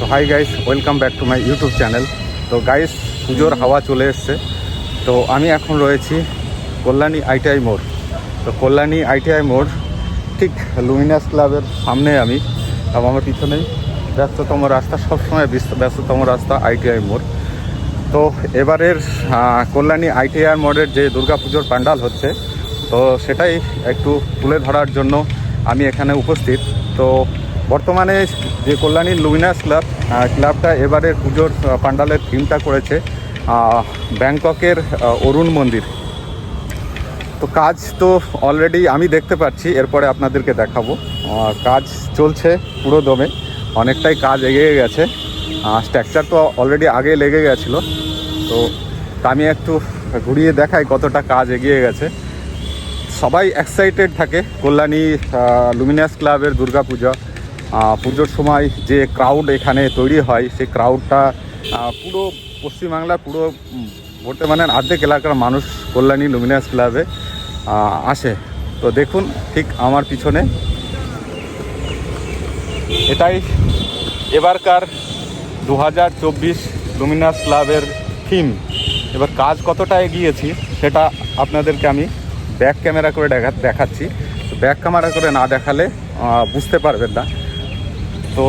তো hi guys, welcome back to my YouTube channel. তো guys, পুজোর হাওয়া চলে এসছে। তো আমি এখন রয়েছি কল্যাণী আইটিআই মোড়। তো কল্যাণী আইটিআই মোড় ঠিক লুমিনাস ক্লাবের সামনে আমি, এবং আমার পিছনেই ব্যস্ততম রাস্তা, সবসময় ব্যস্ততম রাস্তা আইটিআই মোড়। তো এবারের কল্যাণী আইটিআই মোড়ের যে দুর্গাপুজোর প্যান্ডাল হচ্ছে, তো সেটাই একটু তুলে ধরার জন্য আমি এখানে উপস্থিত। তো বর্তমানে যে কল্যাণী লুমিনাস ক্লাবটা এবারের পুজোর প্যান্ডালের থিমটা করেছে ব্যাংককের অরুণ মন্দির। তো কাজ তো অলরেডি আমি দেখতে পাচ্ছি, এরপরে আপনাদেরকে দেখাবো। কাজ চলছে পুরো দমে, অনেকটাই কাজ এগিয়ে গেছে। স্ট্রাকচার তো অলরেডি আগে লেগে গেছিলো। তো আমি একটু ঘুরিয়ে দেখাই কতটা কাজ এগিয়ে গেছে। সবাই এক্সাইটেড থাকে কল্যাণী লুমিনাস ক্লাবের পুজোর সময় যে ক্রাউড এখানে তৈরি হয়, সেই ক্রাউডটা পুরো পশ্চিমবাংলা, পুরো বলতে মানে অর্ধেক এলাকার মানুষ কল্যাণী লুমিনাস ক্লাবে আসে। তো দেখুন ঠিক আমার পিছনে, এটাই এবারকার 2024 লুমিনাস ক্লাবের থিম। এবার কাজ কতটা এগিয়েছি সেটা আপনাদেরকে আমি ব্যাক ক্যামেরা করে দেখাচ্ছি। তো ব্যাক ক্যামেরা করে না দেখালে বুঝতে পারবেন না। তো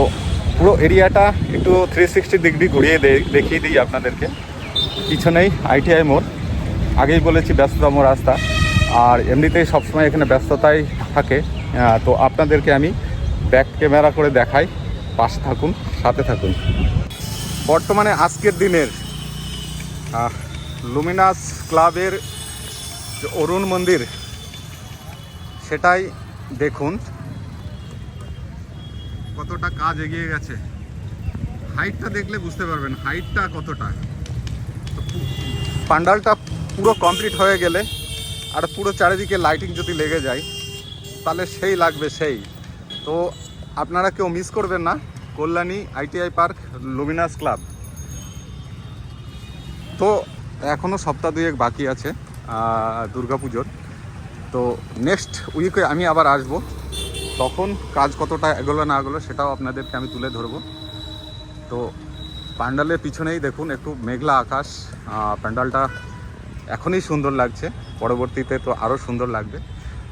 পুরো এরিয়াটা একটু 360 ডিগ্রি ঘুরিয়ে দেখিয়ে দিই আপনাদেরকে। পিছনেই আইটিআই মোড়, আগেই বলেছি ব্যস্ততম রাস্তা, আর এমনিতেই সবসময় এখানে ব্যস্ততাই থাকে। তো আপনাদেরকে আমি ব্যাক ক্যামেরা করে দেখাই, পাশে থাকুন, সাথে থাকুন। বর্তমানে আজকের দিনের লুমিনাস ক্লাবের যে অরুণ মন্দির, সেটাই দেখুন কতটা কাজ এগিয়ে গেছে। হাইটটা দেখলে বুঝতে পারবেন হাইটটা কতটা। প্যান্ডালটা পুরো কমপ্লিট হয়ে গেলে আর পুরো চারিদিকে লাইটিং যদি লেগে যায় তাহলে সেই লাগবে সেই। তো আপনারা কেউ মিস করবেন না Kalyani ITI park Luminous club. তো এখনও সপ্তাহ দুয়েক বাকি আছে দুর্গাপুজোর। তো নেক্সট উইকে আমি আবার আসব, তখন কাজ কতটা এগোলো না এগোলো সেটাও আপনাদেরকে আমি তুলে ধরবো। তো প্যান্ডালের পিছনেই দেখুন একটু মেঘলা আকাশ। প্যান্ডালটা এখনই সুন্দর লাগছে, পরবর্তীতে তো আরও সুন্দর লাগবে।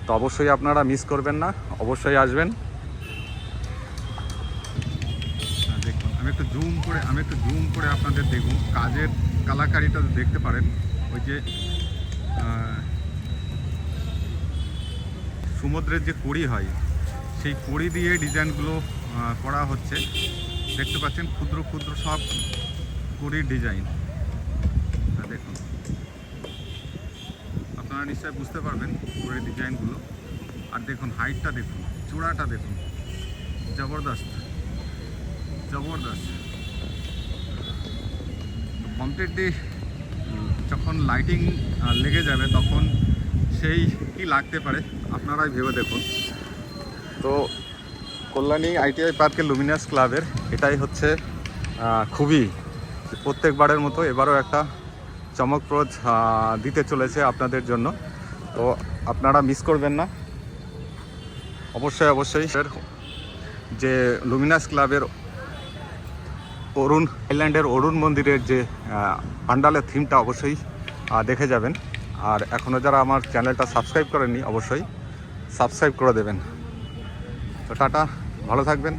তো অবশ্যই আপনারা মিস করবেন না, অবশ্যই আসবেন। দেখুন আমি একটু জুম করে আপনাদের দেখুন কাজের কালাকারিটা দেখতে পারেন। ওই যে সমুদ্রের যে কড়ি হয়, সেই কড়ি দিয়ে ডিজাইনগুলো করা হচ্ছে। দেখতে পাচ্ছেন ক্ষুদ্র ক্ষুদ্র সব কড়ির ডিজাইন। দেখুন আপনারা নিশ্চয়ই বুঝতে পারবেন কড়ির ডিজাইনগুলো। আর দেখুন হাইটটা দেখুন, চূড়াটা দেখুন, জবরদস্ত জবরদস্ত। কমপ্লিটলি যখন লাইটিং লেগে যাবে তখন সেই কি লাগতে পারে আপনারাই ভেবে দেখুন। তো কল্যাণী আইটিআই পার্কের লুমিনাস ক্লাবের এটাই হচ্ছে খুবই প্রত্যেকবারের মতো এবারও একটা চমকপ্রদ দিতে চলেছে আপনাদের জন্য। তো আপনারা মিস করবেন না, অবশ্যই যে লুমিনাস ক্লাবের আইল্যান্ডের অরুণ মন্দিরের যে প্যান্ডালের থিমটা অবশ্যই দেখে যাবেন। আর এখনও যারা আমার চ্যানেলটা সাবস্ক্রাইব করেননি অবশ্যই সাবস্ক্রাইব করে দেবেন। তো টাটা, ভালো থাকবেন।